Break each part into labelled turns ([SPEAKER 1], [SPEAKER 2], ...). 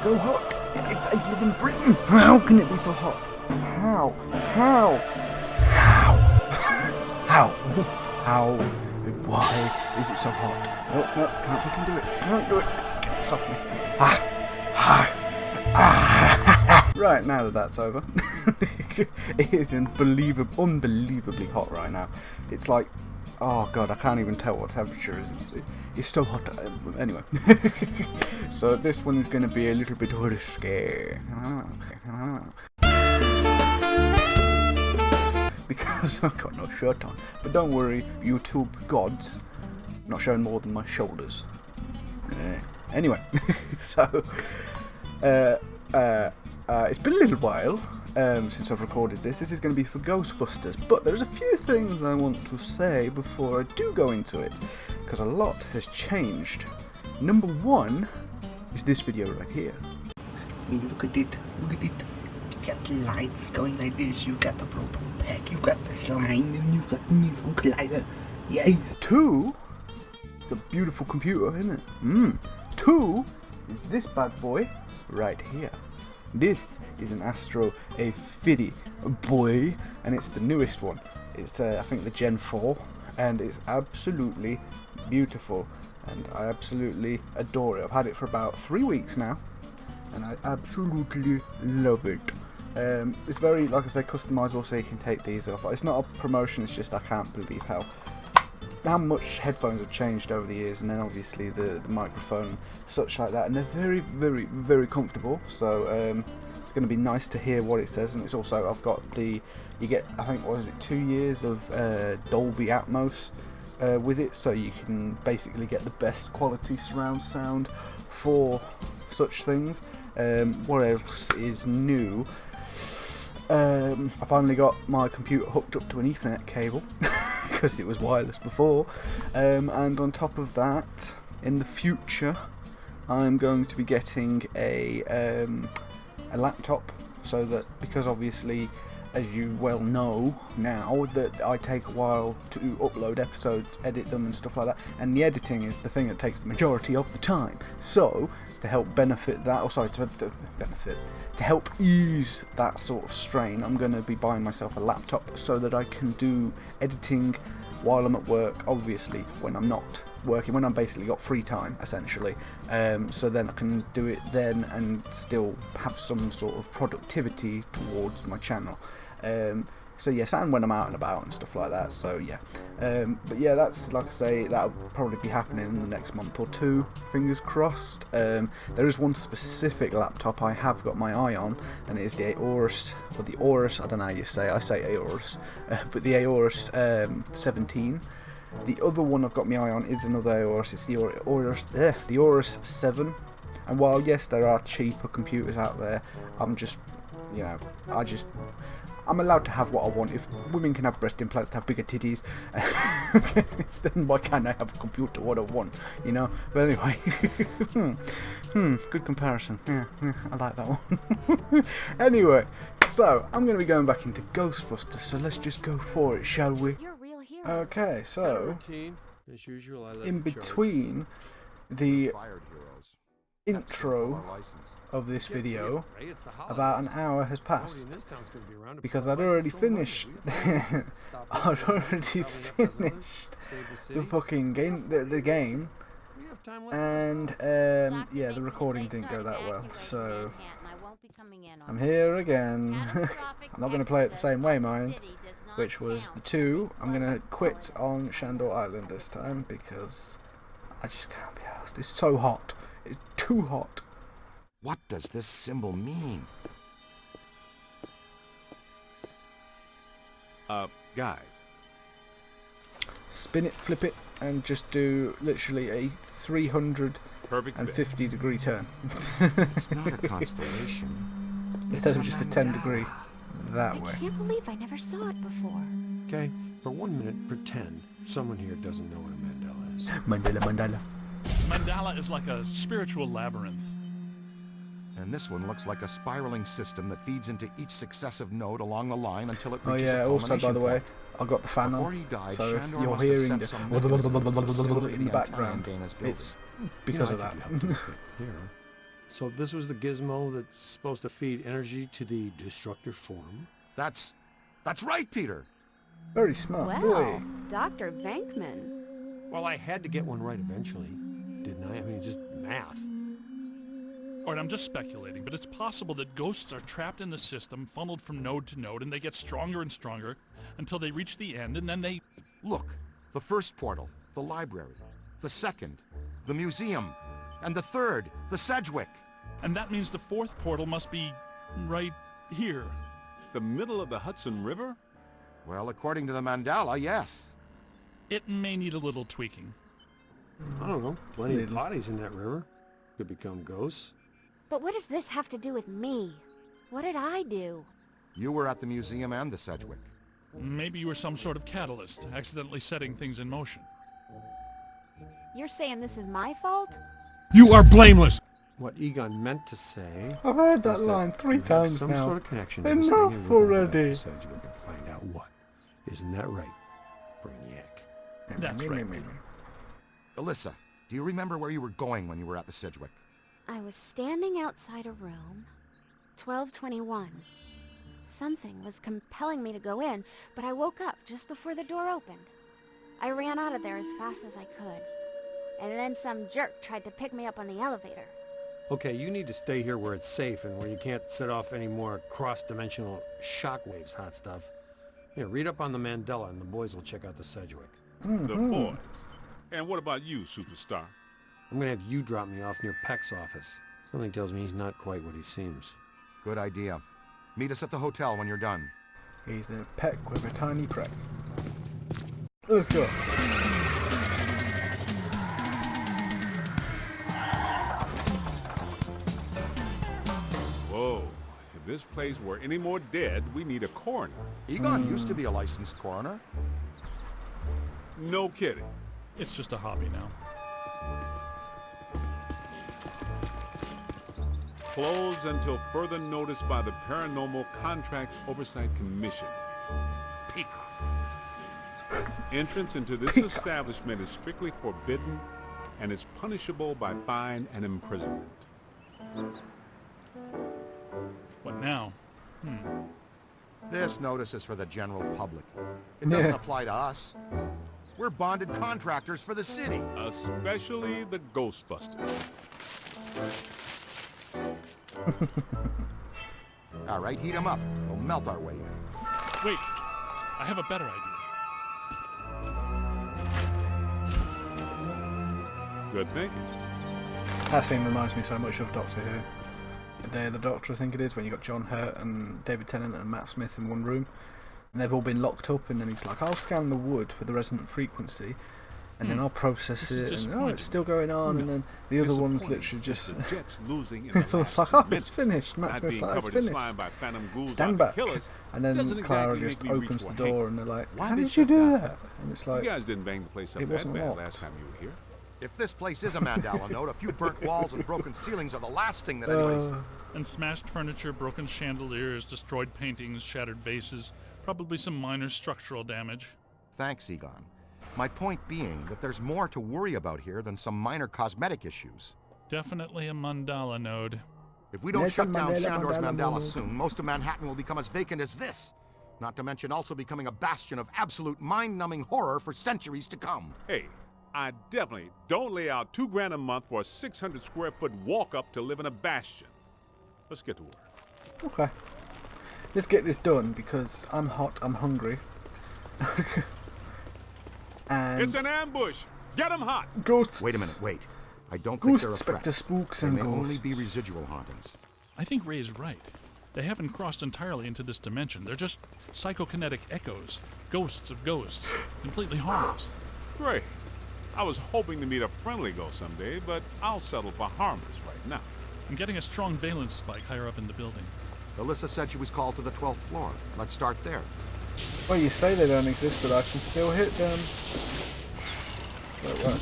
[SPEAKER 1] so hot. I live in Britain. How can it be so hot? How? Why is it so hot? No, can't fucking do it. Can't do it. Get this off me. Right, now that that's over, it is unbelievably hot right now. It's like, oh god, I can't even tell what temperature is. It's so hot. Anyway, so this one is going to be a little bit risky. Because I've got no shirt on. But don't worry, YouTube gods, I'm not showing more than my shoulders. Anyway, so it's been a little while since I've recorded this. This is going to be for Ghostbusters, but there's a few things I want to say before I do go into it, because a lot has changed. Number one is this video right here.
[SPEAKER 2] I mean, look at it. You got the lights going like this, you got the proton pack, you got the slime, and you got the musical collider. Yes.
[SPEAKER 1] 2, it's a beautiful computer, isn't it? 2 is this bad boy right here. This is an Astro A50 boy, and it's the newest one. It's I think the Gen 4, and it's absolutely beautiful, and I absolutely adore it. I've had it for about 3 weeks now, and I absolutely love it. It's very, like I say, customizable, so you can take these off. It's not a promotion, it's just I can't believe how much headphones have changed over the years, and then obviously the microphone, such like that, and they're very, very, very comfortable. So it's going to be nice to hear what it says, and it's also, I've got you get, I think, what is it, 2 years of Dolby Atmos with it, so you can basically get the best quality surround sound for such things. What else is new? I finally got my computer hooked up to an Ethernet cable because it was wireless before, and on top of that, in the future I'm going to be getting a laptop, so that, because obviously, as you well know now, that I take a while to upload episodes, edit them and stuff like that, and the editing is the thing that takes the majority of the time. So to help benefit that, to help ease that sort of strain, I'm going to be buying myself a laptop so that I can do editing while I'm at work, obviously when I'm not working, when I'm basically got free time essentially, so then I can do it then and still have some sort of productivity towards my channel. So yes, and when I'm out and about and stuff like that, so yeah. But yeah, that's, like I say, that'll probably be happening in the next month or two, fingers crossed. There is one specific laptop I have got my eye on, and it is the Aorus, or the Aorus, I don't know how you say it, I say Aorus, but the Aorus 17. The other one I've got my eye on is another Aorus, it's the Aorus 7. And while yes, there are cheaper computers out there, I'm just, you know, I'm allowed to have what I want. If women can have breast implants to have bigger titties, then why can't I have a computer what I want, you know? But anyway, good comparison. Yeah, I like that one. Anyway, so I'm going to be going back into Ghostbusters, so let's just go for it, shall we? Okay, so in between the intro of this video, about an hour has passed, because I'd already finished the fucking game, the game, and yeah, the recording didn't go that well, so I'm here again. I'm not going to play it the same way, mind, which was the 2. I'm going to quit on Shandor Island this time, because I just can't be arsed. It's so hot. It's too hot.
[SPEAKER 3] What does this symbol mean? Guys.
[SPEAKER 1] Spin it, flip it, and just do literally a 350 degree turn.
[SPEAKER 3] It's not a constellation.
[SPEAKER 1] Instead of just a 10 degree that way.
[SPEAKER 4] I can't believe I never saw it before.
[SPEAKER 5] Okay, for 1 minute, pretend someone here doesn't know what a mandala is.
[SPEAKER 1] Mandala.
[SPEAKER 6] Mandala is like a spiritual labyrinth.
[SPEAKER 3] And this one looks like a spiraling system that feeds into each successive node along the line until it
[SPEAKER 1] Oh
[SPEAKER 3] reaches
[SPEAKER 1] yeah,
[SPEAKER 3] a
[SPEAKER 1] also
[SPEAKER 3] culmination
[SPEAKER 1] by the way,
[SPEAKER 3] point.
[SPEAKER 1] I got the fan
[SPEAKER 3] Before
[SPEAKER 1] on,
[SPEAKER 3] he died,
[SPEAKER 1] so if
[SPEAKER 3] Shandor
[SPEAKER 1] you're
[SPEAKER 3] must have
[SPEAKER 1] hearing
[SPEAKER 3] set
[SPEAKER 1] the
[SPEAKER 3] some mechanism to facilitate
[SPEAKER 1] in the
[SPEAKER 3] the
[SPEAKER 1] background,
[SPEAKER 3] antenna Dana's
[SPEAKER 1] it's
[SPEAKER 5] You know,
[SPEAKER 1] because
[SPEAKER 5] I
[SPEAKER 1] of
[SPEAKER 5] think
[SPEAKER 1] that.
[SPEAKER 5] you have to look at here. So this was the gizmo that's supposed to feed energy to the destructor form?
[SPEAKER 3] That's right, Peter.
[SPEAKER 1] Very smart
[SPEAKER 4] Well,
[SPEAKER 1] boy.
[SPEAKER 4] Dr. Venkman.
[SPEAKER 5] Well, I had to get one right eventually, didn't I? I mean, just math.
[SPEAKER 6] All right, I'm just speculating, but it's possible that ghosts are trapped in the system, funneled from node to node, and they get stronger and stronger until they reach the end, and then they...
[SPEAKER 3] Look, the first portal, the library. The second, the museum. And the third, the Sedgwick.
[SPEAKER 6] And that means the fourth portal must be right here.
[SPEAKER 7] The middle of the Hudson River?
[SPEAKER 3] Well, according to the mandala, yes.
[SPEAKER 6] It may need a little tweaking.
[SPEAKER 5] I don't know. Plenty of bodies in that river. Could become ghosts.
[SPEAKER 4] But what does this have to do with me? What did I do?
[SPEAKER 3] You were at the museum and the Sedgwick.
[SPEAKER 6] Maybe you were some sort of catalyst, accidentally setting things in motion.
[SPEAKER 4] You're saying this is my fault?
[SPEAKER 7] You are blameless!
[SPEAKER 5] What Egon meant to say...
[SPEAKER 1] I've heard that
[SPEAKER 5] was
[SPEAKER 1] line
[SPEAKER 5] you
[SPEAKER 1] 3
[SPEAKER 5] have
[SPEAKER 1] times
[SPEAKER 5] some
[SPEAKER 1] now.
[SPEAKER 5] sort of connection to this
[SPEAKER 1] Enough
[SPEAKER 5] thing, and we're gonna go back to
[SPEAKER 1] already.
[SPEAKER 5] Sedgwick and find out what. Isn't that right, Brainiac?
[SPEAKER 6] That's right, Peter.
[SPEAKER 3] Alyssa, do you remember where you were going when you were at the Sedgwick?
[SPEAKER 4] I was standing outside a room, 1221. Something was compelling me to go in, but I woke up just before the door opened. I ran out of there as fast as I could. And then some jerk tried to pick me up on the elevator.
[SPEAKER 5] Okay, you need to stay here where it's safe and where you can't set off any more cross-dimensional shockwaves, hot stuff. Here, read up on the Mandela and the boys will check out the Sedgwick.
[SPEAKER 7] The boys. And what about you, superstar?
[SPEAKER 5] I'm gonna have you drop me off near Peck's office. Something tells me he's not quite what he seems.
[SPEAKER 3] Good idea. Meet us at the hotel when you're done.
[SPEAKER 1] He's a peck with a tiny prick. Let's go.
[SPEAKER 7] Whoa. If this place were any more dead, we need a coroner.
[SPEAKER 3] Egon used to be a licensed coroner.
[SPEAKER 7] No kidding.
[SPEAKER 6] It's just a hobby now.
[SPEAKER 7] Closed until further notice by the Paranormal Contracts Oversight Commission.
[SPEAKER 3] Peacock.
[SPEAKER 7] Entrance into this establishment is strictly forbidden and is punishable by fine and imprisonment.
[SPEAKER 6] What now?
[SPEAKER 3] This notice is for the general public. It doesn't apply to us. We're bonded contractors for the city.
[SPEAKER 7] Especially the Ghostbusters.
[SPEAKER 3] All right, heat them up. We'll melt our way in.
[SPEAKER 6] Wait, I have a better idea.
[SPEAKER 7] Good thinking.
[SPEAKER 1] That scene reminds me so much of Doctor Who. The Day of the Doctor, I think it is, when you got John Hurt and David Tennant and Matt Smith in one room. And they've all been locked up, and then he's like, I'll scan the wood for the resonant frequency, and then I'll process it, and oh, it's still going on, and then the other one's literally just...
[SPEAKER 7] The Jets losing in the
[SPEAKER 1] It's
[SPEAKER 7] last
[SPEAKER 1] like, oh,
[SPEAKER 7] 2
[SPEAKER 1] it's
[SPEAKER 7] minutes.
[SPEAKER 1] finished. Matt
[SPEAKER 7] Not
[SPEAKER 1] Smith's
[SPEAKER 7] being
[SPEAKER 1] like, it's
[SPEAKER 7] covered in
[SPEAKER 1] finished.
[SPEAKER 7] slime by phantom ghouls
[SPEAKER 1] Stand
[SPEAKER 7] out
[SPEAKER 1] back.
[SPEAKER 7] to kill us
[SPEAKER 1] And then
[SPEAKER 7] doesn't
[SPEAKER 1] Clara
[SPEAKER 7] exactly
[SPEAKER 1] just
[SPEAKER 7] make me reach
[SPEAKER 1] opens
[SPEAKER 7] for
[SPEAKER 1] the
[SPEAKER 7] a
[SPEAKER 1] door,
[SPEAKER 7] hanky.
[SPEAKER 1] and they're like,
[SPEAKER 7] Why
[SPEAKER 1] how
[SPEAKER 7] they
[SPEAKER 1] did you
[SPEAKER 7] shut
[SPEAKER 1] do
[SPEAKER 7] down?
[SPEAKER 1] that? And it's
[SPEAKER 7] You
[SPEAKER 1] like,
[SPEAKER 7] guys didn't bang the place up
[SPEAKER 1] it
[SPEAKER 7] that
[SPEAKER 1] wasn't
[SPEAKER 7] bad
[SPEAKER 1] locked.
[SPEAKER 7] last time you were here.
[SPEAKER 3] If this place is a mandala note, a few burnt walls and broken ceilings are the last thing that anybody's...
[SPEAKER 6] And smashed furniture, broken chandeliers, destroyed paintings, shattered vases, probably some minor structural damage.
[SPEAKER 3] Thanks, Egon. My point being that there's more to worry about here than some minor cosmetic issues.
[SPEAKER 6] Definitely a mandala node.
[SPEAKER 3] If we don't
[SPEAKER 1] Yes,
[SPEAKER 3] shut
[SPEAKER 1] a
[SPEAKER 3] down
[SPEAKER 1] Mandela
[SPEAKER 3] Shandor's
[SPEAKER 1] Mandela
[SPEAKER 3] mandala
[SPEAKER 1] node.
[SPEAKER 3] soon, most of Manhattan will become as vacant as this. Not to mention also becoming a bastion of absolute mind-numbing horror for centuries to come.
[SPEAKER 7] Hey, I definitely don't lay out $2 a month for a 600 square foot walk-up to live in a bastion. Let's get to work.
[SPEAKER 1] okay. Let's get this done, because I'm hot, I'm hungry. And
[SPEAKER 7] It's an ambush! Get 'em hot!
[SPEAKER 1] ghosts.
[SPEAKER 3] Wait a minute, wait. I don't think they're a
[SPEAKER 1] Ghosts,
[SPEAKER 3] threat.
[SPEAKER 1] spectre, spooks,
[SPEAKER 3] They
[SPEAKER 1] and
[SPEAKER 3] may only
[SPEAKER 1] ghosts.
[SPEAKER 3] be residual hauntings.
[SPEAKER 6] I think Ray is right. They haven't crossed entirely into this dimension. They're just psychokinetic echoes, ghosts of ghosts, completely harmless.
[SPEAKER 7] Great. I was hoping to meet a friendly ghost someday, but I'll settle for harmless right now.
[SPEAKER 6] I'm getting a strong valence spike higher up in the building.
[SPEAKER 3] Alyssa said she was called to the 12th floor. Let's start there.
[SPEAKER 1] Well, you say they don't exist, but I can still hit them. Wait, what?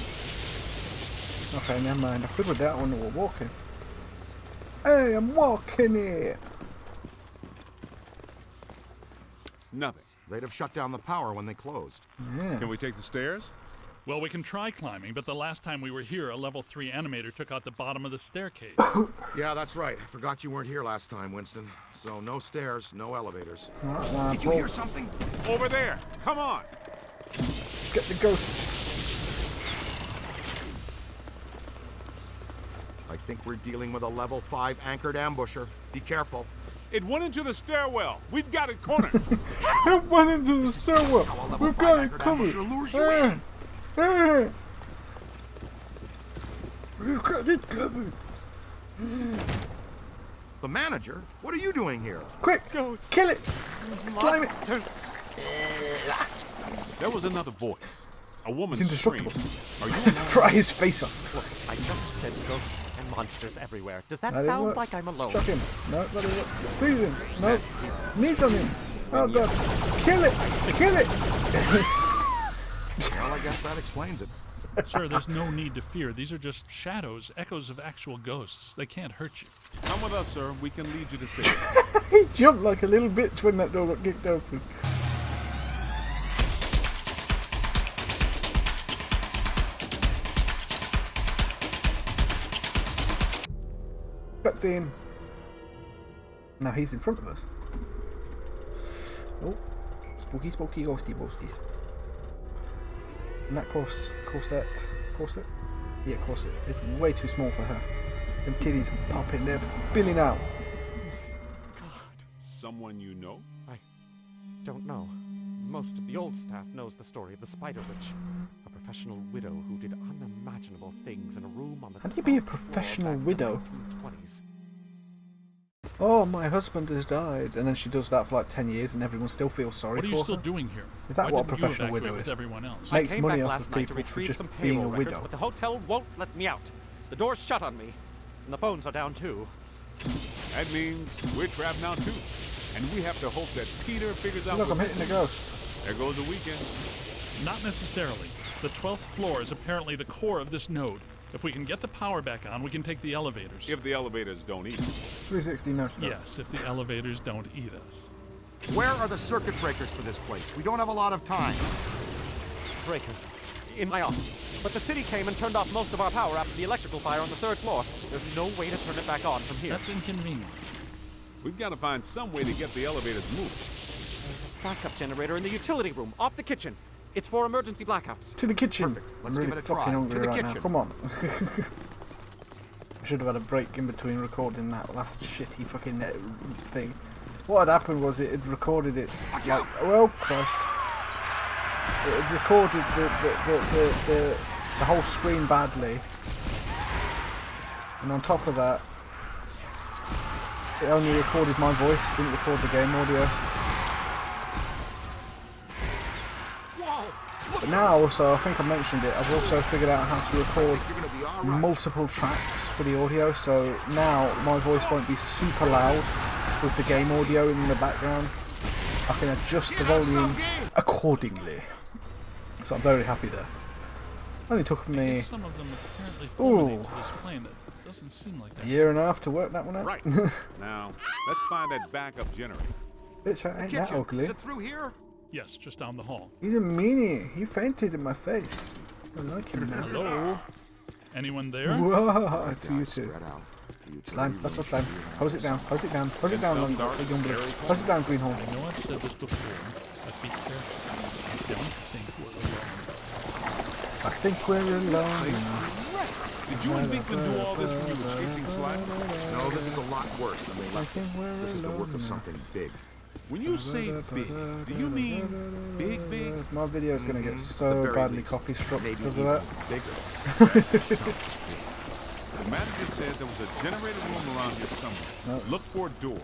[SPEAKER 1] Okay, never mind. I could have that when we were walking. Hey, I'm walking here.
[SPEAKER 7] Nothing.
[SPEAKER 3] They'd have shut down the power when they closed.
[SPEAKER 1] Yeah.
[SPEAKER 7] Can we take the stairs?
[SPEAKER 6] Well, we can try climbing, but the last time we were here, a level 3 animator took out the bottom of the staircase.
[SPEAKER 3] Yeah, that's right. I forgot you weren't here last time, Winston. So no stairs, no elevators. Did you
[SPEAKER 1] Paul.
[SPEAKER 3] hear something?
[SPEAKER 7] Over there! Come on!
[SPEAKER 1] Get the ghosts.
[SPEAKER 3] I think we're dealing with a level 5 anchored ambusher. Be careful.
[SPEAKER 7] It went into the stairwell. We've got it cornered.
[SPEAKER 1] It went into the stairwell.
[SPEAKER 3] How a level
[SPEAKER 1] We've
[SPEAKER 3] 5
[SPEAKER 1] got it
[SPEAKER 3] anchored
[SPEAKER 1] covered.
[SPEAKER 3] ambusher lures you in.
[SPEAKER 1] We've got it covered.
[SPEAKER 3] The manager? What are you doing here?
[SPEAKER 1] Quick, kill it. Slime it.
[SPEAKER 7] There was another voice. A woman's
[SPEAKER 1] It's indestructible.
[SPEAKER 7] scream. Are you
[SPEAKER 1] Fry his face off.
[SPEAKER 8] Look, I just said ghosts and monsters everywhere. Does that
[SPEAKER 1] That
[SPEAKER 8] sound
[SPEAKER 1] works.
[SPEAKER 8] like I'm alone?
[SPEAKER 1] Chuck him. No, that didn't work. Freeze him. No. Knees on him. Oh god. Kill it. Kill it.
[SPEAKER 3] Well, I guess that explains it.
[SPEAKER 6] Sir, there's no need to fear. These are just shadows, echoes of actual ghosts. They can't hurt you.
[SPEAKER 7] Come with us, sir. We can lead you to safety.
[SPEAKER 1] He jumped like a little bitch when that door got kicked open. Cutscene. Now he's in front of us. Oh, spooky, spooky, ghosty, ghosties. And that corset, yeah, corset. It's way too small for her. Them titties are popping, they're spilling out.
[SPEAKER 7] Someone you know?
[SPEAKER 8] I don't know. Most of the old staff knows the story of the Spider Witch, a professional widow who did unimaginable things in a room on the
[SPEAKER 1] How do you be a
[SPEAKER 8] 12th floor
[SPEAKER 1] professional
[SPEAKER 8] back in the
[SPEAKER 1] widow?
[SPEAKER 8] 1920s.
[SPEAKER 1] Oh, my husband has died, and then she does that for like 10 years, and everyone still feels sorry
[SPEAKER 6] What are
[SPEAKER 1] for
[SPEAKER 6] you still
[SPEAKER 1] her.
[SPEAKER 6] doing here?
[SPEAKER 1] Is that
[SPEAKER 6] Why
[SPEAKER 1] what a
[SPEAKER 6] didn't you
[SPEAKER 1] professional
[SPEAKER 6] evacuate
[SPEAKER 1] widow
[SPEAKER 6] with
[SPEAKER 1] is?
[SPEAKER 6] everyone else?
[SPEAKER 1] Makes
[SPEAKER 8] I came
[SPEAKER 1] money
[SPEAKER 8] back
[SPEAKER 1] off
[SPEAKER 8] last
[SPEAKER 1] of
[SPEAKER 8] night to
[SPEAKER 1] people for
[SPEAKER 8] retrieve
[SPEAKER 1] just
[SPEAKER 8] some
[SPEAKER 1] being a
[SPEAKER 8] payroll records,
[SPEAKER 1] widow.
[SPEAKER 8] but the hotel won't let me out. The door's shut on me, and the phones are down too.
[SPEAKER 7] That means we're trapped now too. And we have to hope that Peter figures out
[SPEAKER 1] Look, I'm
[SPEAKER 7] what
[SPEAKER 1] hitting the
[SPEAKER 7] this is.
[SPEAKER 1] ghost.
[SPEAKER 7] There goes the weekend.
[SPEAKER 6] Not necessarily. The 12th floor is apparently the core of this node. If we can get the power back on, we can take the elevators.
[SPEAKER 7] If the elevators don't eat.
[SPEAKER 1] 360 no scope.
[SPEAKER 6] Yes, if the elevators don't eat us.
[SPEAKER 3] Where are the circuit breakers for this place? We don't have a lot of time.
[SPEAKER 8] Breakers. In my office. But the city came and turned off most of our power after the electrical fire on the 3rd floor. There's no way to turn it back on from here.
[SPEAKER 6] That's inconvenient.
[SPEAKER 7] We've got to find some way to get the elevators moving.
[SPEAKER 8] There's a backup generator in the utility room, off the kitchen. It's for emergency blackouts.
[SPEAKER 1] To the kitchen.
[SPEAKER 3] Perfect.
[SPEAKER 1] I'm
[SPEAKER 3] Let's
[SPEAKER 1] really
[SPEAKER 3] give it a
[SPEAKER 1] fucking
[SPEAKER 3] try.
[SPEAKER 1] hungry
[SPEAKER 3] To the
[SPEAKER 1] right now.
[SPEAKER 3] kitchen.
[SPEAKER 1] Come on. I should have had a break in between recording that last shitty fucking thing. What had happened was it had recorded its like, well, Christ. It had recorded the whole screen badly, and on top of that, it only recorded my voice, didn't record the game audio. But now also, I think I mentioned it, I've also figured out how to record
[SPEAKER 3] You're gonna be all right.
[SPEAKER 1] multiple tracks for the audio, so now my voice won't be super loud with the game audio in the background. I can adjust the volume accordingly. So I'm very happy there. Only took me
[SPEAKER 6] Some of them apparently
[SPEAKER 1] Ooh.
[SPEAKER 6] fulminate to this plane. That doesn't seem like
[SPEAKER 1] a
[SPEAKER 6] that.
[SPEAKER 1] year and a half to work that one out.
[SPEAKER 7] Right. Now, let's find that backup generator.
[SPEAKER 1] Bitch, ain't that
[SPEAKER 3] Kitchen.
[SPEAKER 1] ugly.
[SPEAKER 3] Is it through here?
[SPEAKER 6] Yes, just down the hall.
[SPEAKER 1] He's a meanie. He fainted in my face. I like him now.
[SPEAKER 6] Hello? Anyone there?
[SPEAKER 1] Whoa, to you two.
[SPEAKER 3] Spread out. The
[SPEAKER 1] Slime,
[SPEAKER 3] utility
[SPEAKER 1] that's
[SPEAKER 3] room
[SPEAKER 1] not slime.
[SPEAKER 3] should be around
[SPEAKER 1] Hose it down, hose it down, hose it down,
[SPEAKER 7] Some dark,
[SPEAKER 1] young blue.
[SPEAKER 7] scary
[SPEAKER 1] Hose it down, greenhorn.
[SPEAKER 6] I know I've said this before, but be careful. I don't think we're alone.
[SPEAKER 1] I think we're alone.
[SPEAKER 7] Did you and Beekman do all this when you were chasing slime?
[SPEAKER 3] No, this is a lot worse than they
[SPEAKER 1] I
[SPEAKER 3] left.
[SPEAKER 1] think we're
[SPEAKER 3] This is the work of
[SPEAKER 1] alone.
[SPEAKER 3] something big.
[SPEAKER 7] When you say big, do you mean big, big?
[SPEAKER 1] My video is going to get
[SPEAKER 3] At the
[SPEAKER 1] so
[SPEAKER 3] very
[SPEAKER 1] badly
[SPEAKER 3] least.
[SPEAKER 1] copy struck
[SPEAKER 3] Maybe
[SPEAKER 1] because of
[SPEAKER 3] even
[SPEAKER 1] that.
[SPEAKER 3] bigger.
[SPEAKER 7] The manager said there was a generator room around here somewhere.
[SPEAKER 1] No.
[SPEAKER 7] Look for a door.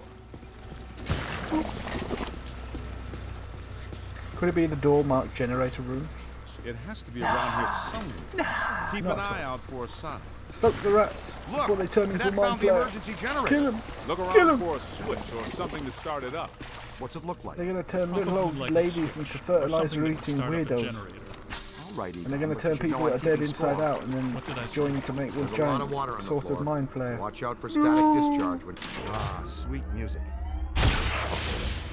[SPEAKER 1] Could it be the door marked generator room?
[SPEAKER 7] It has to be around here somewhere. Keep
[SPEAKER 1] not
[SPEAKER 7] an
[SPEAKER 1] at
[SPEAKER 7] eye out for a sign.
[SPEAKER 1] Soak the rats
[SPEAKER 3] Look,
[SPEAKER 1] before they turn into a
[SPEAKER 3] Cadet
[SPEAKER 1] mind
[SPEAKER 3] found the
[SPEAKER 1] flayer.
[SPEAKER 3] emergency generator.
[SPEAKER 1] Kill him!
[SPEAKER 7] Look
[SPEAKER 1] Kill
[SPEAKER 7] around
[SPEAKER 1] him!
[SPEAKER 7] for a switch or something to start it up.
[SPEAKER 3] What's it look like?
[SPEAKER 1] They're going to turn
[SPEAKER 6] Probably
[SPEAKER 1] little old
[SPEAKER 6] like a
[SPEAKER 1] ladies
[SPEAKER 6] switch
[SPEAKER 1] into
[SPEAKER 6] or
[SPEAKER 1] fertilizer
[SPEAKER 6] something to
[SPEAKER 1] eating
[SPEAKER 6] start up a
[SPEAKER 1] weirdos.
[SPEAKER 6] generator.
[SPEAKER 3] All right,
[SPEAKER 1] And they're going to turn
[SPEAKER 3] but you
[SPEAKER 1] people
[SPEAKER 3] know
[SPEAKER 1] that are
[SPEAKER 3] I'm
[SPEAKER 1] dead
[SPEAKER 3] keeping
[SPEAKER 1] inside
[SPEAKER 3] score.
[SPEAKER 1] out and then
[SPEAKER 6] What did I say?
[SPEAKER 1] join into make one
[SPEAKER 3] There's a lot of
[SPEAKER 1] giant
[SPEAKER 3] water on the
[SPEAKER 1] sort of
[SPEAKER 3] floor.
[SPEAKER 1] mind flare.
[SPEAKER 3] Watch out for static discharge when... Ah, sweet music.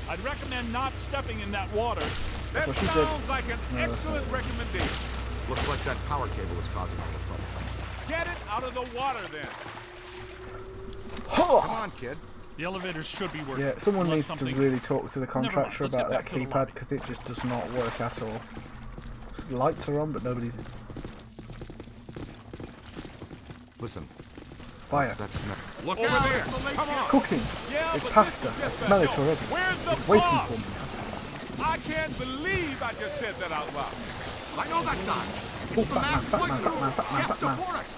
[SPEAKER 6] I'd recommend not stepping in that water.
[SPEAKER 7] That
[SPEAKER 1] what she said.
[SPEAKER 7] sounds like an excellent recommendation.
[SPEAKER 3] Looks like that power cable is causing all the trouble.
[SPEAKER 7] Get it out of the water, then.
[SPEAKER 3] Come on, kid.
[SPEAKER 6] The elevators should be working.
[SPEAKER 1] Yeah, someone
[SPEAKER 6] unless
[SPEAKER 1] needs to
[SPEAKER 6] something...
[SPEAKER 1] really talk to the
[SPEAKER 6] Never mind,
[SPEAKER 1] contractor
[SPEAKER 6] let's
[SPEAKER 1] about
[SPEAKER 6] get
[SPEAKER 1] that
[SPEAKER 6] back to the
[SPEAKER 1] keypad
[SPEAKER 6] lobby.
[SPEAKER 1] because it just does not work at all. The lights are on, but nobody's.
[SPEAKER 3] Listen.
[SPEAKER 1] Fire.
[SPEAKER 3] That's not...
[SPEAKER 7] Look over there. Come on.
[SPEAKER 1] Cooking.
[SPEAKER 7] Yeah,
[SPEAKER 1] It's
[SPEAKER 7] but
[SPEAKER 1] pasta.
[SPEAKER 7] this is
[SPEAKER 1] I
[SPEAKER 7] just
[SPEAKER 1] smell
[SPEAKER 7] a
[SPEAKER 1] it
[SPEAKER 7] joke.
[SPEAKER 1] already.
[SPEAKER 7] Where's the
[SPEAKER 1] It's waiting
[SPEAKER 7] bomb?
[SPEAKER 1] for me.
[SPEAKER 7] I can't believe I just said that out loud.
[SPEAKER 3] I know that guy.
[SPEAKER 1] Oh,
[SPEAKER 3] It's the
[SPEAKER 1] fat man,
[SPEAKER 3] masked
[SPEAKER 1] fat man,
[SPEAKER 3] poison
[SPEAKER 1] fat man,
[SPEAKER 3] hole,
[SPEAKER 1] fat man,
[SPEAKER 3] Chef
[SPEAKER 1] fat man.
[SPEAKER 3] DeForest.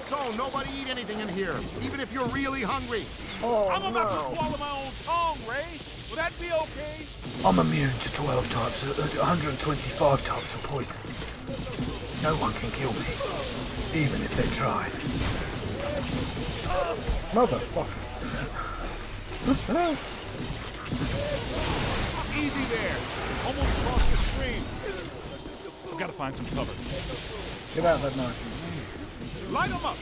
[SPEAKER 3] So nobody eat anything in here, even if you're really hungry.
[SPEAKER 7] I'm about to swallow my own tongue, Ray. Will that be okay?
[SPEAKER 1] I'm immune to 12 types, 125 types of poison. No one can kill me, even if they tried. Motherfucker.
[SPEAKER 7] Easy there. Almost crossed the stream.
[SPEAKER 6] I've got to find some cover.
[SPEAKER 1] Get out that knife.
[SPEAKER 7] Light them up.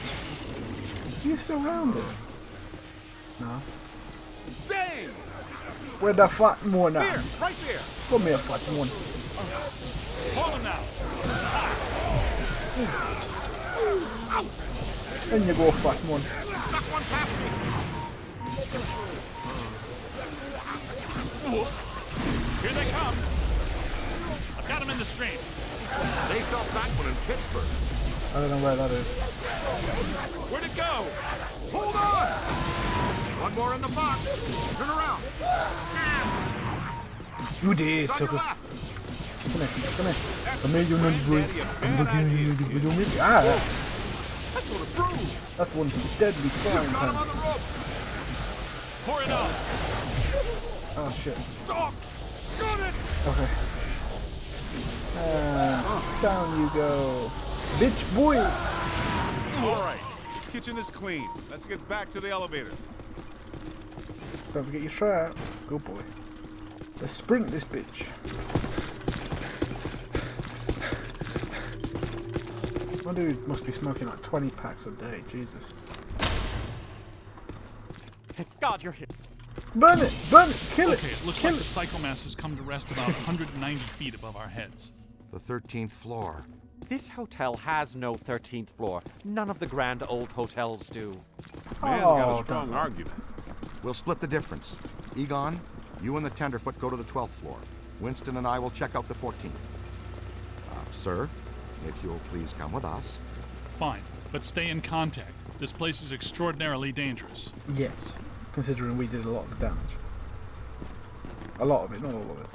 [SPEAKER 1] You still around it? No.
[SPEAKER 7] Bang!
[SPEAKER 1] Where the fat one
[SPEAKER 7] There,
[SPEAKER 1] at?
[SPEAKER 7] right there.
[SPEAKER 1] Come here, fat one.
[SPEAKER 6] Hold him now.
[SPEAKER 1] In you go, fat one.
[SPEAKER 3] Stuck one past me.
[SPEAKER 6] Here they come. I've got him in the stream.
[SPEAKER 3] They felt that one in Pittsburgh.
[SPEAKER 1] I don't know where that is.
[SPEAKER 6] Where'd it go?
[SPEAKER 3] Hold on! One more in the box. Turn around.
[SPEAKER 1] You did,
[SPEAKER 3] It's on your
[SPEAKER 1] sucker.
[SPEAKER 3] left.
[SPEAKER 1] Come here. Come here, you naughty boy. I'm looking at you. Ah!
[SPEAKER 3] That's what it proves.
[SPEAKER 1] That's the one deadly frying
[SPEAKER 3] Got him
[SPEAKER 1] pan.
[SPEAKER 3] on the ropes.
[SPEAKER 6] Pour it up.
[SPEAKER 1] Oh shit.
[SPEAKER 3] Stop. Got it.
[SPEAKER 1] Okay. Down you go. Bitch boy!
[SPEAKER 7] All right. Kitchen is clean. Let's get back to the elevator.
[SPEAKER 1] Don't forget your trap. Good boy. Let's sprint this bitch. My dude must be smoking like 20 packs a day. Jesus.
[SPEAKER 8] Thank God you're here.
[SPEAKER 1] Burn it! Burn it! Kill it!
[SPEAKER 6] Okay, it looks
[SPEAKER 1] Kill
[SPEAKER 6] like the
[SPEAKER 1] it!
[SPEAKER 6] psychomass has come to rest about 190 feet above our heads.
[SPEAKER 3] The 13th floor.
[SPEAKER 8] This hotel has no 13th floor. None of the grand old hotels do.
[SPEAKER 7] Man's
[SPEAKER 1] Oh,
[SPEAKER 7] got a strong
[SPEAKER 1] don't.
[SPEAKER 7] argument.
[SPEAKER 3] We'll split the difference. Egon, you and the Tenderfoot go to the 12th floor. Winston and I will check out the 14th. Sir, if you'll please come with us.
[SPEAKER 6] Fine, but stay in contact. This place is extraordinarily dangerous.
[SPEAKER 1] Yes. Considering we did a lot of the damage. A lot of it, not all of it.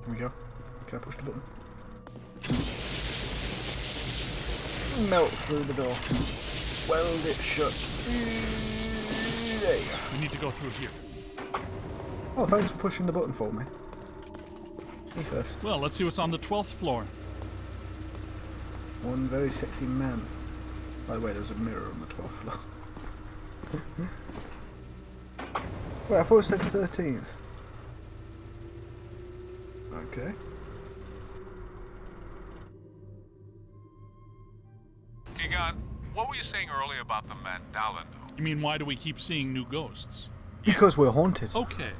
[SPEAKER 1] Here we go. Can I push the button? Melt through the door. Weld it shut. There you go.
[SPEAKER 6] We need to go through here.
[SPEAKER 1] Oh, thanks for pushing the button for me. Me first.
[SPEAKER 6] Well, let's see what's on the 12th floor.
[SPEAKER 1] One very sexy man. By the way, there's a mirror on the 12th floor. Wait, I thought it said 13th. Okay.
[SPEAKER 9] Egon, what were you saying earlier about the mandala node?
[SPEAKER 6] You mean, why do we keep seeing new ghosts?
[SPEAKER 1] Because we're haunted.
[SPEAKER 6] Okay.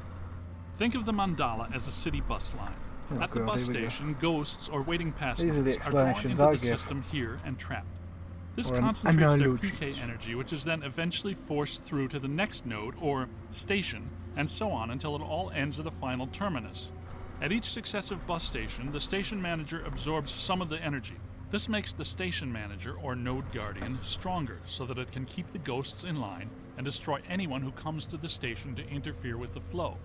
[SPEAKER 6] Think of the mandala as a city bus line.
[SPEAKER 1] Oh
[SPEAKER 6] At the
[SPEAKER 1] God,
[SPEAKER 6] bus
[SPEAKER 1] here we go.
[SPEAKER 6] station, ghosts or waiting past
[SPEAKER 1] These are the
[SPEAKER 6] modes drawn
[SPEAKER 1] explanations
[SPEAKER 6] into
[SPEAKER 1] I
[SPEAKER 6] the
[SPEAKER 1] give.
[SPEAKER 6] system here and trapped. This
[SPEAKER 1] Or an
[SPEAKER 6] concentrates their
[SPEAKER 1] analogy.
[SPEAKER 6] PK energy, which is then eventually forced through to the next node or station, and so on until it all ends at a final terminus. At each successive bus station, the station manager absorbs some of the energy. This makes the station manager, or node guardian, stronger so that it can keep the ghosts in line and destroy anyone who comes to the station to interfere with the flow.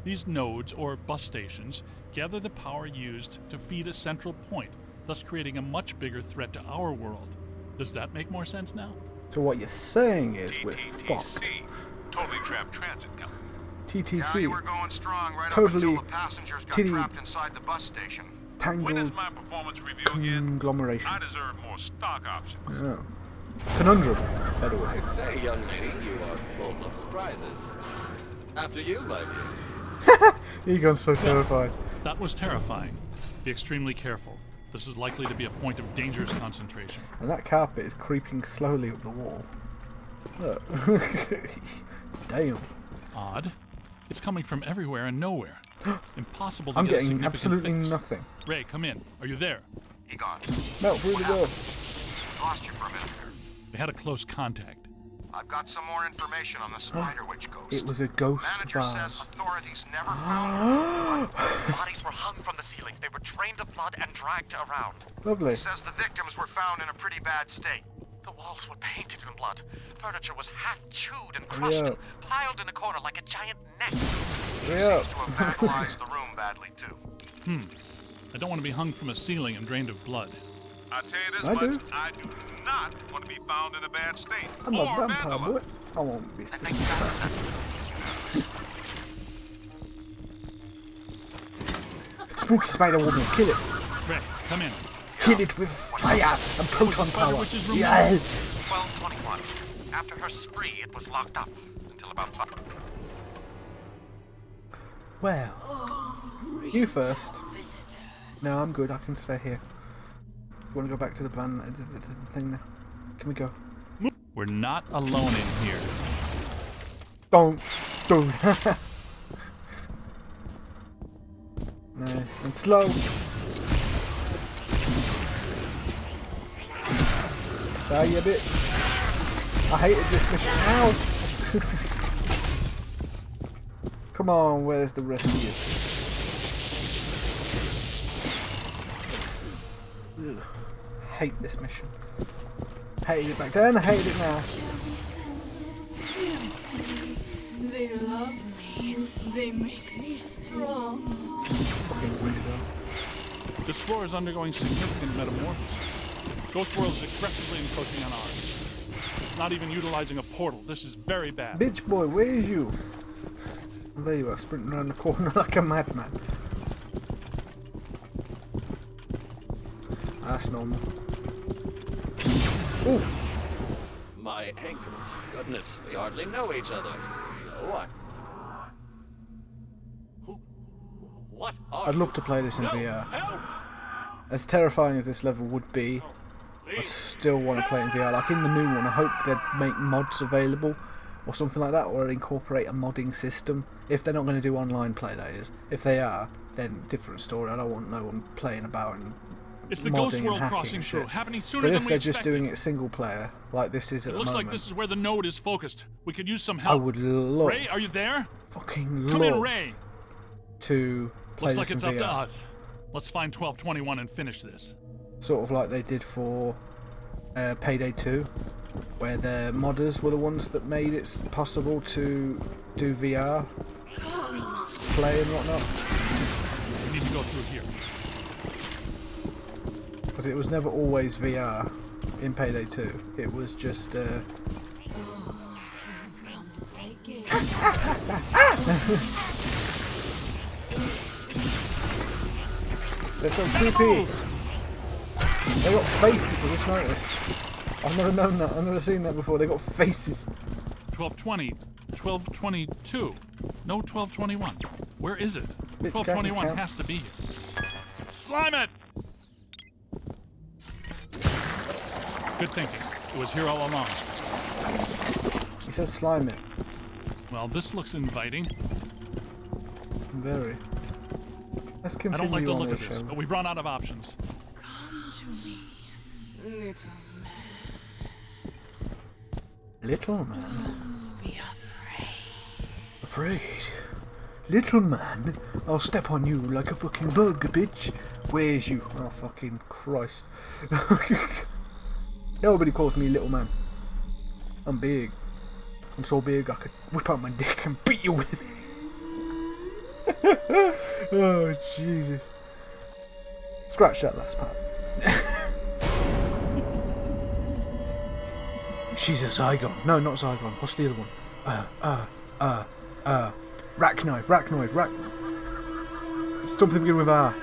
[SPEAKER 6] These nodes, or bus stations, gather the power used to feed a central point, thus creating a much bigger threat to our world. Does that make more sense now?
[SPEAKER 1] So what you're saying is we're fucked.
[SPEAKER 9] TTTC, Totally Trapped Transit Company.
[SPEAKER 3] Yeah, you were
[SPEAKER 1] TTC.
[SPEAKER 3] going strong right up
[SPEAKER 1] Totally
[SPEAKER 3] until the passengers got
[SPEAKER 1] titty-
[SPEAKER 3] trapped inside the bus station.
[SPEAKER 9] When is
[SPEAKER 1] Tangled
[SPEAKER 9] my performance review again?
[SPEAKER 1] conglomeration.
[SPEAKER 9] I deserve more stock options.
[SPEAKER 1] Oh. Conundrum. Better word.
[SPEAKER 10] I say, young lady, you are full of surprises. After you, my dear.
[SPEAKER 1] Egon's so terrified.
[SPEAKER 6] That was terrifying. Be extremely careful. This is likely to be a point of dangerous concentration.
[SPEAKER 1] And that carpet is creeping slowly up the wall. Look. Damn.
[SPEAKER 6] Odd. It's coming from everywhere and nowhere. Impossible to
[SPEAKER 1] I'm
[SPEAKER 6] get a
[SPEAKER 1] getting
[SPEAKER 6] significant
[SPEAKER 1] absolutely
[SPEAKER 6] fix.
[SPEAKER 1] nothing.
[SPEAKER 6] Ray, come in. Are you there?
[SPEAKER 3] Egon,
[SPEAKER 1] Melt through the door.
[SPEAKER 3] lost you for a minute there.
[SPEAKER 6] They had a close contact.
[SPEAKER 3] I've got some more information on the Spider Witch ghost.
[SPEAKER 1] It was a ghost
[SPEAKER 3] Manager
[SPEAKER 1] vase.
[SPEAKER 3] says authorities never found her.
[SPEAKER 8] Bodies were hung from the ceiling. They were drained of blood and dragged around.
[SPEAKER 1] Lovely.
[SPEAKER 3] He says the victims were found in a pretty bad state.
[SPEAKER 8] The walls were painted in blood. Furniture was half chewed and crushed
[SPEAKER 1] Yeah.
[SPEAKER 8] and piled in a corner like a giant net.
[SPEAKER 1] Yeah.
[SPEAKER 3] Seems to have vandalized the room badly, too.
[SPEAKER 6] I don't want to be hung from a ceiling and drained of blood.
[SPEAKER 7] I tell you this
[SPEAKER 1] I
[SPEAKER 7] much,
[SPEAKER 1] do.
[SPEAKER 7] I do not want to be found in a bad state.
[SPEAKER 1] I'm a
[SPEAKER 7] or
[SPEAKER 1] vampire boy.
[SPEAKER 7] vandalized.
[SPEAKER 1] I won't be.
[SPEAKER 8] I think that's
[SPEAKER 1] Spooky spider woman, kill it.
[SPEAKER 6] Ray, come in.
[SPEAKER 1] Kill it with fire and proton
[SPEAKER 6] Spider
[SPEAKER 1] power.
[SPEAKER 6] Witch's room
[SPEAKER 1] Yeah.
[SPEAKER 8] 1221. After her spree, it was locked up until about 5.
[SPEAKER 1] Well, you first. No, I'm good. I can stay here. You want to go back to the van? The thing now? Can we go?
[SPEAKER 6] We're not alone in here.
[SPEAKER 1] Don't. Nice and slow. Die a bit. I hated this mission. Ow! Come on, where's the rest of you? Ugh. Hate this mission. Hated it back then, I hate it now.
[SPEAKER 11] They love me. They make me strong.
[SPEAKER 1] Fucking weirdo.
[SPEAKER 6] This floor is undergoing significant metamorphosis. Ghost World is aggressively encroaching on ours. It's not even utilizing a portal. This is very bad.
[SPEAKER 1] Bitch boy, where's you? Oh, there you are, sprinting around the corner like a madman. That's normal. Ooh,
[SPEAKER 10] My ankles. Goodness, we hardly know each other. No one. What are
[SPEAKER 1] I'd love to play this in
[SPEAKER 10] No,
[SPEAKER 1] VR.
[SPEAKER 10] help!
[SPEAKER 1] As terrifying as this level would be, I'd still want to play it in VR. Like in the new one, I hope they'd make mods available or something like that, or incorporate a modding system. If they're not going to do online play, that is. If they are, then different story. I don't want no one playing about and
[SPEAKER 6] It's the
[SPEAKER 1] modding
[SPEAKER 6] Ghost
[SPEAKER 1] and
[SPEAKER 6] World
[SPEAKER 1] hacking
[SPEAKER 6] crossing
[SPEAKER 1] shit.
[SPEAKER 6] through, happening sooner
[SPEAKER 1] But
[SPEAKER 6] than
[SPEAKER 1] if
[SPEAKER 6] we
[SPEAKER 1] they're
[SPEAKER 6] expected.
[SPEAKER 1] just doing it single player, like this is at
[SPEAKER 6] It
[SPEAKER 1] the
[SPEAKER 6] looks
[SPEAKER 1] moment,
[SPEAKER 6] like this is where the node is focused. We could use some
[SPEAKER 1] I
[SPEAKER 6] help.
[SPEAKER 1] would love,
[SPEAKER 6] Ray, are you there?
[SPEAKER 1] fucking
[SPEAKER 6] Come in,
[SPEAKER 1] love
[SPEAKER 6] Ray.
[SPEAKER 1] to play
[SPEAKER 6] Looks like
[SPEAKER 1] this
[SPEAKER 6] it's
[SPEAKER 1] in
[SPEAKER 6] up to
[SPEAKER 1] VR.
[SPEAKER 6] us. Let's find 1221 and finish this.
[SPEAKER 1] Sort of like they did for Payday 2, where the modders were the ones that made it possible to do VR play and whatnot.
[SPEAKER 6] We need to go through here.
[SPEAKER 1] Because it was never always VR in Payday 2. It was just
[SPEAKER 11] Come to play games.
[SPEAKER 1] they're so creepy. They got faces. I just noticed. I've never known that. I've never seen that before. They got faces.
[SPEAKER 6] 1220, 1222. No 1221. Where is it?
[SPEAKER 1] Bitch,
[SPEAKER 6] 1221
[SPEAKER 1] can't
[SPEAKER 6] has to be here. Slime it! Good thinking. It was here all along.
[SPEAKER 1] He says slime it.
[SPEAKER 6] Well, this looks inviting.
[SPEAKER 1] Very. Let's
[SPEAKER 6] I
[SPEAKER 1] continue
[SPEAKER 6] don't like the
[SPEAKER 1] on
[SPEAKER 6] look
[SPEAKER 1] with
[SPEAKER 6] of
[SPEAKER 1] the
[SPEAKER 6] this,
[SPEAKER 1] show.
[SPEAKER 6] but we've run out of options.
[SPEAKER 11] Come to me, little man.
[SPEAKER 1] Little man.
[SPEAKER 11] Don't be afraid.
[SPEAKER 1] Afraid? Little man? I'll step on you like a fucking bug, bitch. Where's you? Oh, fucking Christ. Nobody calls me little man. I'm big. I'm so big I could whip out my dick and beat you with it. Oh, Jesus. Scratch that last part. She's a Zygon. No, not Zygon. What's the other one? Rachnoid. Something beginning with R.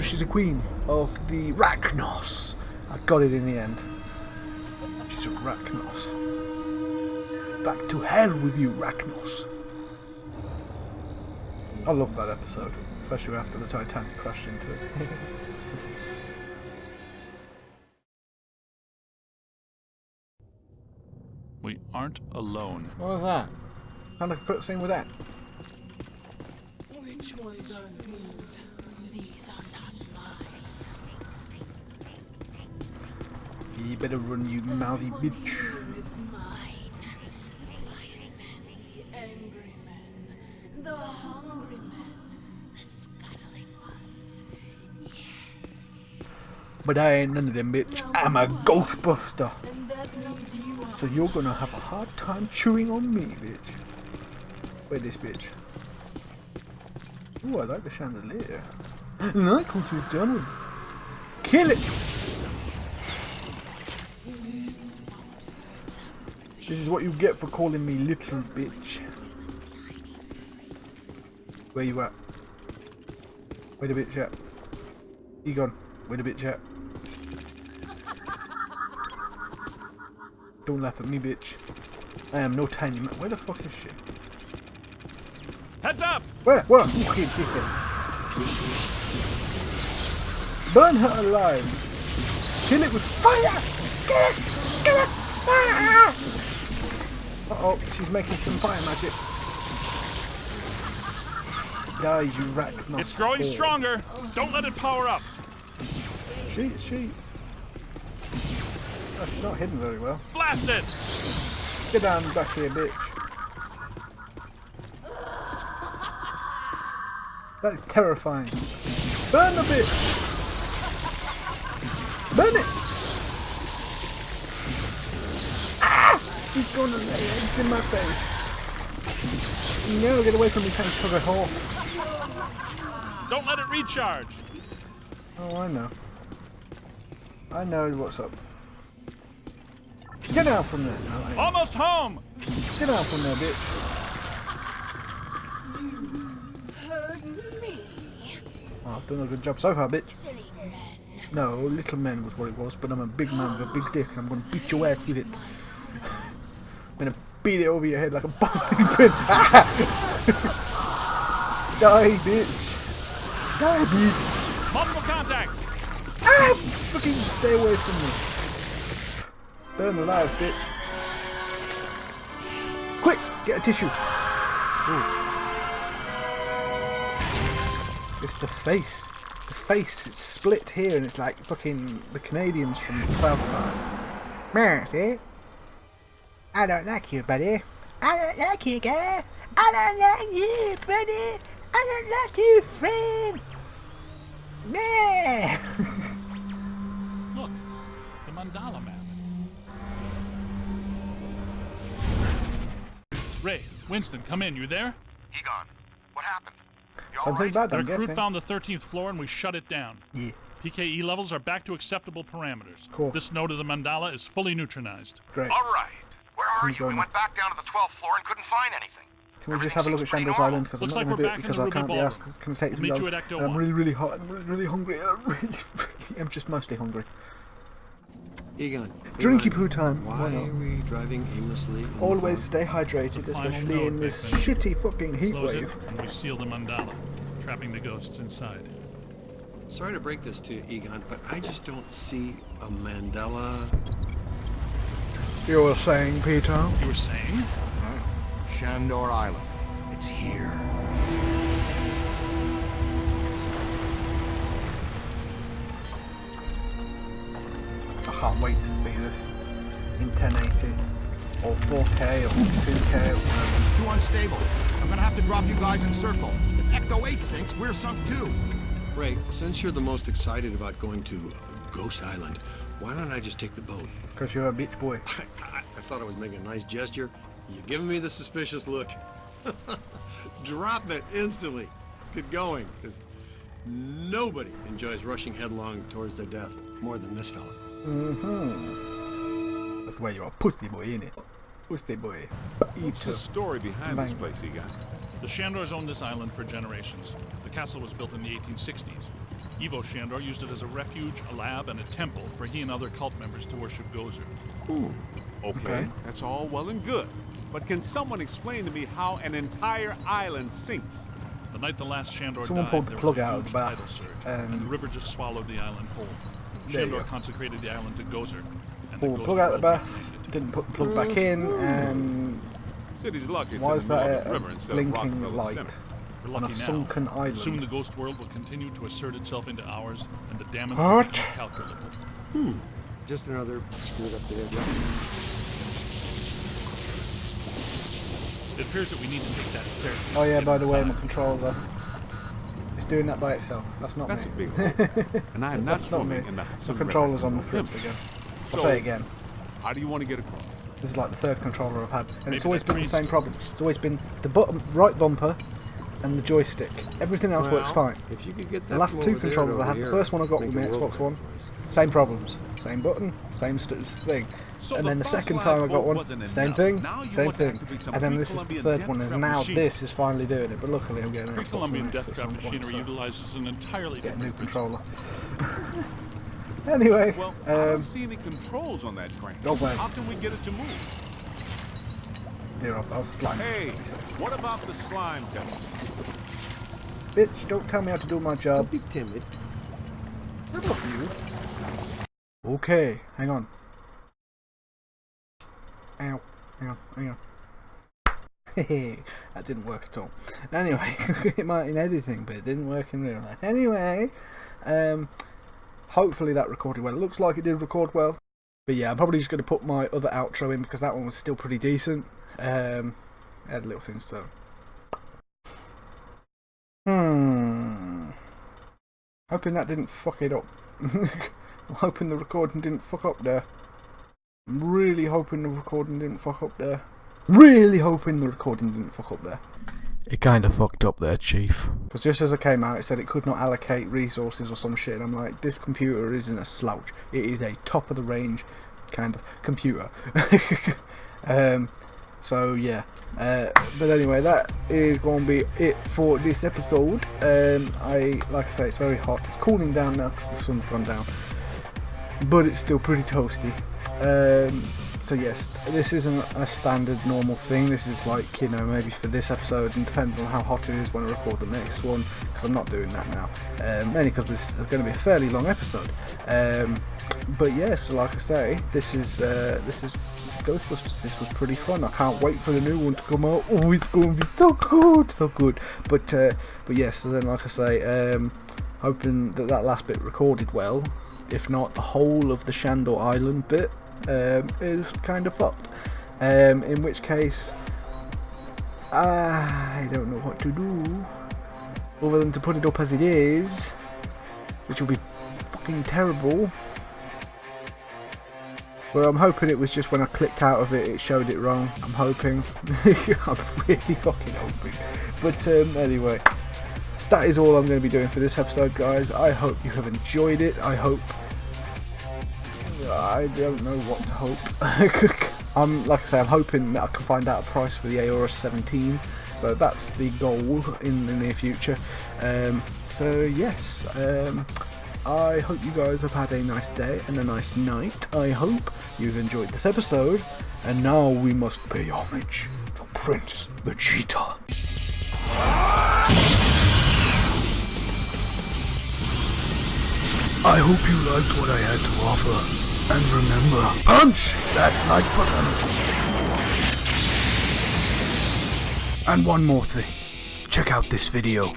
[SPEAKER 1] She's a queen of the Rachnos. I got it in the end. She's a Rachnos. Back to hell with you, Rachnos. I love that episode, especially after the Titanic crashed into it.
[SPEAKER 6] We aren't alone.
[SPEAKER 1] What was that? Kind of cutscene with that.
[SPEAKER 11] Which ones are these? These are not mine.
[SPEAKER 1] You better run, you mouthy
[SPEAKER 11] Everyone
[SPEAKER 1] bitch.
[SPEAKER 11] here is mine. The quiet men, the angry men, the hungry men, the scuttling ones. Yes.
[SPEAKER 1] But I ain't none of them, bitch. I'm a Ghostbuster.
[SPEAKER 11] And that means you are.
[SPEAKER 1] So you're gonna have a hard time chewing on me, bitch. Where's this bitch? Ooh, I like the chandelier. Like what you've done with... Kill it! This is what you get for calling me little bitch. Where you at? Where the bitch at? Egon, where the bitch at? Don't laugh at me, bitch. I am no tiny man. Where the fuck is she?
[SPEAKER 6] Heads up!
[SPEAKER 1] Where? What? Okay, dickhead. Burn her alive. Kill it with fire! Get it! Get it! Ah! Uh-oh, she's making some fire magic. Die, you rat.
[SPEAKER 6] It's growing stronger. Don't let it power up.
[SPEAKER 1] She... Oh, she's not hidden very well.
[SPEAKER 6] Blast it!
[SPEAKER 1] Get down back here, bitch. That is terrifying. Burn the bitch! Burn it! Ah! She's gonna lay eggs in my face. No, get away from me, tiny sugar hole.
[SPEAKER 6] Don't let it recharge.
[SPEAKER 1] Oh, I know. I know what's up. Get out from there. No,
[SPEAKER 6] Almost home.
[SPEAKER 1] get out from there, bitch.
[SPEAKER 11] Heard me.
[SPEAKER 1] Oh, I've done a good job so far, bitch.
[SPEAKER 11] Silly men.
[SPEAKER 1] No, little man was what it was, but I'm a big man with a big dick and I'm gonna beat your ass with it. I'm gonna beat it over your head like a bowling pin. Die, bitch. Die, bitch.
[SPEAKER 6] Multiple contacts.
[SPEAKER 1] Ah! Fucking stay away from me. Burn alive, bitch. Quick, get a tissue. Ooh. It's the face. The face, it's split here and it's like fucking the Canadians from South Park. Mercy. I don't like you, buddy. I don't like you, guy. I don't like you, buddy. I don't like you, friend. Yeah.
[SPEAKER 6] Look, the mandala map. Ray, Winston, come in. You there?
[SPEAKER 3] Egon, what happened? You all
[SPEAKER 1] Something
[SPEAKER 3] right?
[SPEAKER 1] bad,
[SPEAKER 6] The
[SPEAKER 1] I'm
[SPEAKER 6] recruit
[SPEAKER 1] guessing.
[SPEAKER 6] found the 13th floor and we shut it down.
[SPEAKER 1] Yeah.
[SPEAKER 6] PKE levels are back to acceptable parameters.
[SPEAKER 1] Cool.
[SPEAKER 6] This node of the mandala is fully neutronized.
[SPEAKER 1] Great.
[SPEAKER 3] All right. Where are you?
[SPEAKER 1] going
[SPEAKER 3] We went back down to the 12th floor and couldn't find anything.
[SPEAKER 1] Can we just have a look at
[SPEAKER 3] Everything seems
[SPEAKER 1] Shando's
[SPEAKER 3] pretty
[SPEAKER 1] Island? Because I'm
[SPEAKER 6] Looks
[SPEAKER 1] not
[SPEAKER 6] like
[SPEAKER 1] going to
[SPEAKER 6] we're
[SPEAKER 1] do it
[SPEAKER 6] back in
[SPEAKER 1] because
[SPEAKER 6] the
[SPEAKER 1] I
[SPEAKER 6] Ruby
[SPEAKER 1] can't be asked
[SPEAKER 6] Ballroom.
[SPEAKER 1] because it's going to take too
[SPEAKER 6] We'll meet
[SPEAKER 1] long.
[SPEAKER 6] you at Ecto
[SPEAKER 1] I'm
[SPEAKER 6] 1.
[SPEAKER 1] really, really hot. I'm really hungry. I'm just mostly hungry.
[SPEAKER 5] Egon.
[SPEAKER 1] Drinky poo time.
[SPEAKER 5] Why
[SPEAKER 1] Why not?
[SPEAKER 5] are we driving aimlessly? in the
[SPEAKER 1] Always
[SPEAKER 5] fog?
[SPEAKER 1] stay hydrated,
[SPEAKER 6] The final
[SPEAKER 1] especially in
[SPEAKER 6] node,
[SPEAKER 1] this
[SPEAKER 6] Big Ben.
[SPEAKER 1] shitty fucking heat
[SPEAKER 6] Close
[SPEAKER 1] wave.
[SPEAKER 6] it and we seal the mandala, trapping the ghosts inside.
[SPEAKER 5] Sorry to break this to you, Egon, but I just don't see a Mandela.
[SPEAKER 1] You were saying, Peter?
[SPEAKER 6] You were saying?
[SPEAKER 3] Shandor Island. It's here.
[SPEAKER 1] I can't wait to see this in 1080 or 4K or 2K or whatever.
[SPEAKER 3] It's too unstable. I'm gonna have to drop you guys in circle. If Ecto 8 sinks, we're sunk too.
[SPEAKER 5] Ray, since you're the most excited about going to Ghost Island, why don't I just take the boat?
[SPEAKER 1] Because you're a bitch boy.
[SPEAKER 5] I thought I was making a nice gesture. You're giving me the suspicious look. Drop it instantly. Let's get going, because nobody enjoys rushing headlong towards their death more than this fella.
[SPEAKER 1] Mm-hmm. That's why you're a pussy boy, innit? Pussy boy.
[SPEAKER 7] What's the story behind this
[SPEAKER 1] Bang.
[SPEAKER 7] place, Egon?
[SPEAKER 6] The Shandors owned this island for generations. The castle was built in the 1860s. Ivo Shandor used it as a refuge, a lab, and a temple for he and other cult members to worship Gozer.
[SPEAKER 7] Okay, that's all well and good. But can someone explain to me how an entire island sinks?
[SPEAKER 6] The night the last Shandor
[SPEAKER 1] Someone
[SPEAKER 6] died,
[SPEAKER 1] pulled the
[SPEAKER 6] there
[SPEAKER 1] plug
[SPEAKER 6] was a
[SPEAKER 1] out of
[SPEAKER 6] huge
[SPEAKER 1] the bath,
[SPEAKER 6] tidal surge,
[SPEAKER 1] and
[SPEAKER 6] the river just swallowed the island whole.
[SPEAKER 1] There you
[SPEAKER 6] Shandor
[SPEAKER 1] go.
[SPEAKER 6] consecrated the island to Gozer, and
[SPEAKER 1] Pulled
[SPEAKER 6] the
[SPEAKER 1] the
[SPEAKER 6] ghost
[SPEAKER 1] plug out of the
[SPEAKER 6] world
[SPEAKER 1] bath,
[SPEAKER 6] behind it.
[SPEAKER 1] didn't put the plug back in, and
[SPEAKER 7] City's lucky it's
[SPEAKER 1] Why
[SPEAKER 7] in
[SPEAKER 1] is
[SPEAKER 7] the middle
[SPEAKER 1] that
[SPEAKER 7] of the
[SPEAKER 1] a
[SPEAKER 7] river instead of
[SPEAKER 1] blinking
[SPEAKER 7] Rockefeller
[SPEAKER 1] light
[SPEAKER 7] Center.
[SPEAKER 6] We're
[SPEAKER 1] on a
[SPEAKER 6] lucky now.
[SPEAKER 1] sunken island?
[SPEAKER 6] Soon the ghost world will continue to assert itself into ours, and the damage
[SPEAKER 1] What?
[SPEAKER 6] will be incalculable.
[SPEAKER 5] Just another screwed up there.
[SPEAKER 6] It appears that we need to take that staircase.
[SPEAKER 1] Oh yeah,
[SPEAKER 6] to
[SPEAKER 1] by
[SPEAKER 6] get
[SPEAKER 1] the way, my
[SPEAKER 6] inside.
[SPEAKER 1] controller. It's doing that by itself. That's not
[SPEAKER 7] That's a
[SPEAKER 1] me.
[SPEAKER 7] big hole, and I am not
[SPEAKER 1] That's not me.
[SPEAKER 7] swimming in the
[SPEAKER 1] The
[SPEAKER 7] Hudson
[SPEAKER 1] controller's
[SPEAKER 7] River.
[SPEAKER 1] on the fritz
[SPEAKER 7] Yes.
[SPEAKER 1] again. I'll
[SPEAKER 7] So-
[SPEAKER 1] say it again.
[SPEAKER 7] How do you want to get across?
[SPEAKER 1] This is like the third controller I've had, and
[SPEAKER 6] Maybe
[SPEAKER 1] it's always
[SPEAKER 6] that
[SPEAKER 1] been the
[SPEAKER 6] train's
[SPEAKER 1] same problem. It's always been the bottom right bumper and the joystick. Everything else works fine.
[SPEAKER 5] If you could get
[SPEAKER 1] The
[SPEAKER 5] that
[SPEAKER 1] last
[SPEAKER 5] from
[SPEAKER 1] two
[SPEAKER 5] over there
[SPEAKER 1] controllers
[SPEAKER 5] to
[SPEAKER 1] I had,
[SPEAKER 5] over
[SPEAKER 1] the
[SPEAKER 5] here,
[SPEAKER 1] first one I got with my
[SPEAKER 5] make a world
[SPEAKER 1] Xbox
[SPEAKER 5] of
[SPEAKER 1] One,
[SPEAKER 5] difference.
[SPEAKER 1] same problems. Same button, same thing.
[SPEAKER 7] So
[SPEAKER 1] And then the second
[SPEAKER 7] fossilized
[SPEAKER 1] time I got
[SPEAKER 7] boat
[SPEAKER 1] one,
[SPEAKER 7] wasn't
[SPEAKER 1] same
[SPEAKER 7] enough.
[SPEAKER 1] thing,
[SPEAKER 7] Now you
[SPEAKER 1] same
[SPEAKER 7] want to
[SPEAKER 1] thing.
[SPEAKER 7] activate some
[SPEAKER 1] And then this is the
[SPEAKER 7] pre-Columbian
[SPEAKER 1] third
[SPEAKER 7] death
[SPEAKER 1] one, and
[SPEAKER 7] trap
[SPEAKER 1] now
[SPEAKER 7] machine.
[SPEAKER 1] this is finally doing it. But luckily I'm getting an Xbox One
[SPEAKER 6] Pre-Columbian
[SPEAKER 1] X
[SPEAKER 6] death
[SPEAKER 1] at
[SPEAKER 6] trap
[SPEAKER 1] some point,
[SPEAKER 6] machinery
[SPEAKER 1] so
[SPEAKER 6] utilizes an entirely
[SPEAKER 1] get a new
[SPEAKER 6] different
[SPEAKER 1] controller. Anyway,
[SPEAKER 7] Well, I don't see any controls on that crane.
[SPEAKER 1] Go away.
[SPEAKER 7] How can we get it to move?
[SPEAKER 1] here I'll slime.
[SPEAKER 7] Hey, what about the slime devil?
[SPEAKER 1] Bitch, don't tell me how to do my job.
[SPEAKER 5] Don't be timid.
[SPEAKER 1] Fuck you. Okay, hang on. Ow. Hang on. Hehe, that didn't work at all. Anyway, it might in editing, but it didn't work in real life. Anyway, hopefully that recorded well. It looks like it did record well. But yeah, I'm probably just going to put my other outro in because that one was still pretty decent. It had little things, so. Hoping that didn't fuck it up. I'm hoping the recording didn't fuck up there. I'm really hoping the recording didn't fuck up there. Really hoping the recording didn't fuck up there. It kinda fucked up there, Chief. Because just as I came out, it said it could not allocate resources or some shit, and I'm like, this computer isn't a slouch. It is a top of the range kind of computer. So yeah. But anyway, that is going to be it for this episode. Like I say, it's very hot. It's cooling down now because the sun's gone down, but it's still pretty toasty. So yes, this isn't a standard normal thing. This is like, you know, maybe for this episode, and depending on how hot it is when I record the next one, because I'm not doing that now, mainly because this is going to be a fairly long episode. But yes, like I say, this is Ghostbusters. This was pretty fun. I can't wait for the new one to come out. Oh, it's going to be so good. But yes, so then like I say, hoping that last bit recorded well. If not, the whole of the Shandor Island bit is kind of fucked. In which case, I don't know what to do other than to put it up as it is, which will be fucking terrible. Well, I'm hoping it was just when I clicked out of it, it showed it wrong. I'm hoping. I'm really fucking hoping. But anyway, that is all I'm going to be doing for this episode, guys. I hope you have enjoyed it. I don't know what to hope. Like I say, I'm hoping that I can find out a price for the Aorus 17. So that's the goal in the near future. So yes, I hope you guys have had a nice day and a nice night. I hope you've enjoyed this episode. And now we must pay homage to Prince Vegeta. I hope you liked what I had to offer. And remember, punch that like button. And one more thing. Check out this video.